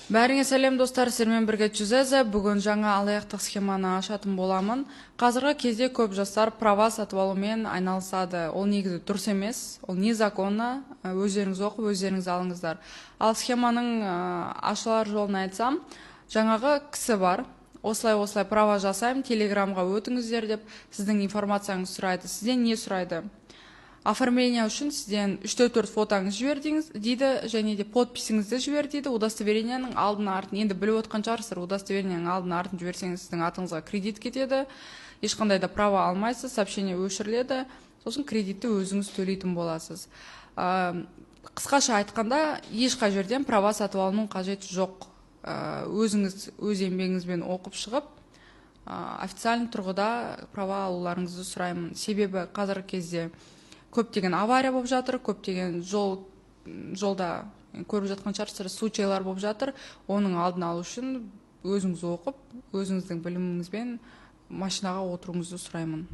Бәріңе сәлем достар, сіздермен бірге Жүзезі. Бүгін жаңа алаяқтық схеманы ашатын боламын. Қазіргі кезде көп жастар права сатып алумен айналысады. Ол негізі дұрыс емес, ол незаконно, өздеріңіз оқып, өздеріңіз алыңыздар. Ал схеманың ашылар жолын айтсам, жаңағы кісі бар. Осылай права жасаймын, телеграмға өтіңіздер деп сіздің информацияңыз сұрайды. Сізден не сұрайды? Оформление үшін сізден 3-4 фотоңыз жібер дейді, және де подписіңізді жібер дейді. Удостоверениенің алдын артын, енді біліп отқан шығарсыздар, удостоверениенің алдын артын жіберсеңіз сіздің атыңызға кредит кетеді. Ешқандай да права алмайсыз, сообщение өшіріледі. Сосын кредитті өзіңіз төлейтін боласыз. Қысқаша айтқанда, ешқай жерден права сатып алуның қажеті жоқ. Өзіңіз өз еңбегіңізбен оқып шығып, официальный тұрғыда права алуларыңызды сұраймын. Себебі қазіргі кезде көптеген авария болып жатыр, көптеген жолда көріп жатқан шығарсыздар, случайлар болып жатыр. Оның алдын алу үшін өзіңіз оқып, өзіңіздің біліміңізбен машинаға отыруыңызды сұраймын.